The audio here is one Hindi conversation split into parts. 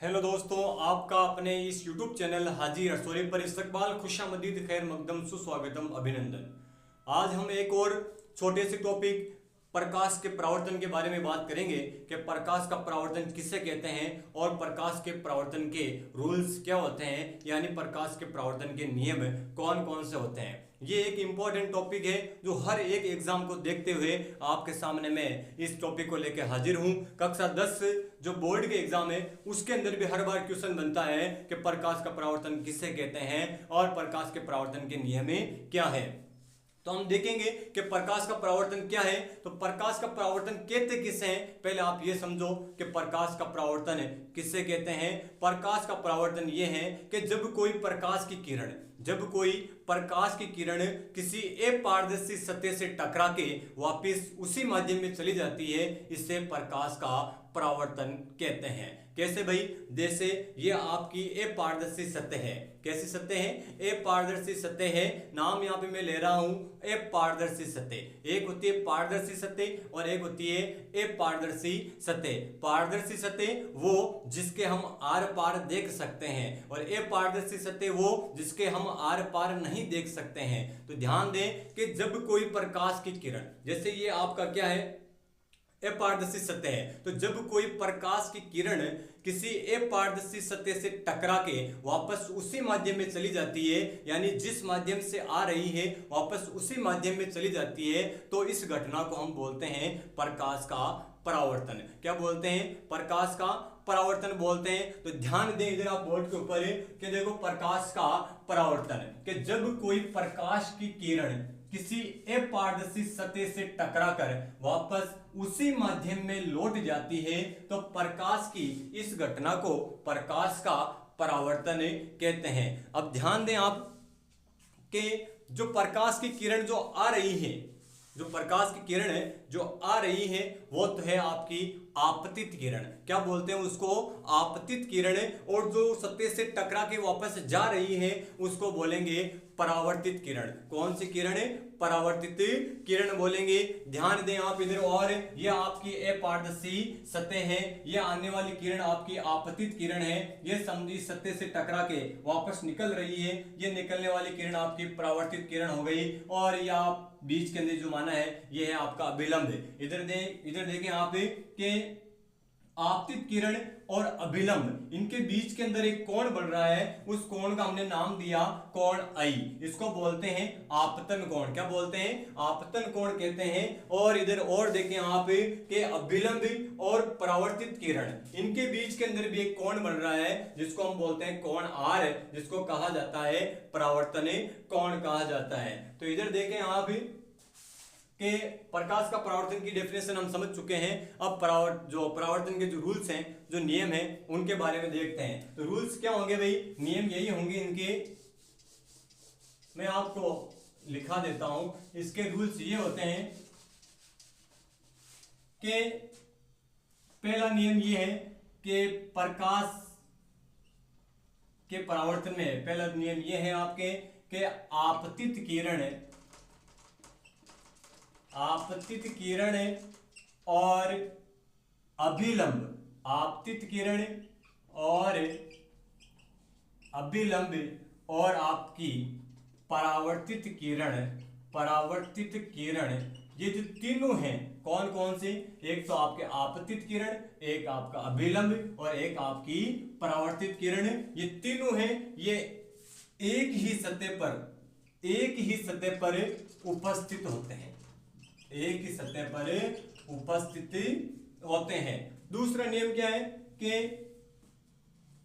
हेलो दोस्तों, आपका अपने इस YouTube चैनल हाजी रसोई पर इस्तकबाल, खुशामदीद, खैर मकदम, सुस्वागतम, अभिनंदन। आज हम एक और छोटे से टॉपिक प्रकाश के परावर्तन के बारे में बात करेंगे कि प्रकाश का परावर्तन किसे कहते हैं और प्रकाश के परावर्तन के रूल्स क्या होते हैं, यानी प्रकाश के परावर्तन के नियम कौन कौन से होते हैं। ये एक इम्पॉर्टेंट टॉपिक है जो हर एक एग्जाम को देखते हुए आपके सामने मैं इस टॉपिक को लेकर हाजिर हूँ। कक्षा 10 जो बोर्ड के एग्जाम है उसके अंदर भी हर बार क्वेश्चन बनता है कि प्रकाश का परावर्तन किसे कहते हैं और प्रकाश के परावर्तन के नियम क्या है। तो हम देखेंगे कि प्रकाश का परावर्तन क्या है। तो प्रकाश का परावर्तन कहते किसे हैं, पहले आप ये समझो कि प्रकाश का परावर्तन किससे कहते हैं। प्रकाश का परावर्तन ये है कि जब कोई प्रकाश की किरण किसी अपारदर्शी सतह से टकरा के वापस उसी माध्यम में चली जाती है, इससे प्रकाश का परावर्तन कहते हैं। कैसे भाई? जैसे ये आपकी अपारदर्शी सतह है। कैसी सतह है? अपारदर्शी सतह है। नाम यहाँ पे मैं ले रहा हूं अपारदर्शी सतह। एक होती है पारदर्शी सतह और एक होती है अपारदर्शी सतह। पारदर्शी सतह वो जिसके हम आर पार देख सकते हैं और अपारदर्शी सतह वो जिसके हम आर पार नहीं देख सकते हैं। तो ध्यान दें कि जब कोई प्रकाश की किरण, जैसे ये आपका क्या है, अपारदर्शी सतह है, तो जब कोई प्रकाश की किरण किसी अपारदर्शी सतह से टकरा के वापस उसी माध्यम में चली जाती है, यानी जिस माध्यम से आ रही है वापस उसी माध्यम में चली जाती है, तो इस घटना को हम बोलते हैं प्रकाश का परावर्तन। क्या बोलते हैं? प्रकाश का परावर्तन बोलते हैं। तो ध्यान दें इधर आप बोर्ड के ऊपर कि देखो प्रकाश का परावर्तन कि जब कोई प्रकाश की किरण किसी अपारदर्शी सतह से टकराकर वापस उसी माध्यम में लौट जाती है, तो प्रकाश की इस घटना को प्रकाश का परावर्तन कहते हैं। अब ध्यान दें आप कि जो प्रकाश की किरण जो आ रही है, जो प्रकाश की किरण है जो आ रही है वो तो है आपकी आपतित किरण। क्या बोलते हैं उसको? आपतित किरण। और जो सतह से टकरा के वापस जा रही है उसको बोलेंगे परावर्तित किरण। कौन सी किरण है? परावर्तित किरण बोलेंगे। ध्यान दें आप इधर, और यह आपकी अपारदर्शी सतह है, यह आने वाली किरण आपकी आपतित किरण है। यह समझी सतह से टकरा के वापस निकल रही है, यह निकलने वाली किरण आपकी परावर्तित किरण हो गई। और यह आप बीच के अंदर जो माना है यह है आपका अभिलंब। इधर देखें आप कि आपतित किरण और अभिलंब, इनके बीच के अंदर एक कोण बन रहा है, उस कोण का हमने नाम दिया कोण आई। इसको बोलते हैं आपतन कोण। क्या बोलते हैं? आपतन कोण कहते हैं। और इधर और देखें आप कि अभिलंब और परावर्तित किरण, इनके बीच के अंदर भी एक कोण बन रहा है जिसको हम बोलते हैं कोण आर, जिसको कहा जाता है परावर्तन कोण कहा जाता है। तो इधर देखें आप कि प्रकाश का परावर्तन की डेफिनेशन हम समझ चुके हैं। अब परावर्तन के जो रूल्स हैं, जो नियम हैं, उनके बारे में देखते हैं। तो रूल्स क्या होंगे भाई? नियम यही होंगे इनके, मैं आपको लिखा देता हूं। इसके रूल्स ये होते हैं कि पहला नियम ये है कि प्रकाश के परावर्तन में पहला नियम ये है आपके कि आपतित किरण और अभिलंब, आपतित किरण और अभिलंब और आपकी परावर्तित किरण, ये जो तीनों हैं कौन कौन से? एक तो आपके आपतित किरण, एक आपका अभिलंब और एक आपकी परावर्तित किरण। ये तीनों हैं, ये एक ही सतह पर उपस्थित होते हैं, एक ही सतह पर उपस्थित होते हैं। दूसरा नियम क्या है कि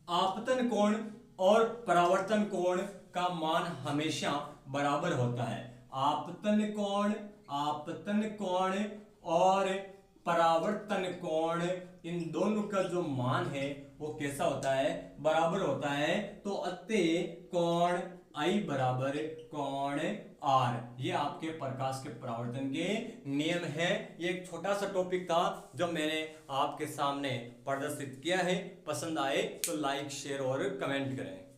आपतन कोण और परावर्तन कोण का मान हमेशा बराबर होता है। आपतन कोण और परावर्तन कोण, इन दोनों का जो मान है वो कैसा होता है? बराबर होता है। तो अतः कोण आई बराबर कोण आर, ये आपके प्रकाश के परावर्तन के नियम है। ये एक छोटा सा टॉपिक था जो मैंने आपके सामने प्रदर्शित किया है। पसंद आए तो लाइक, शेयर और कमेंट करें।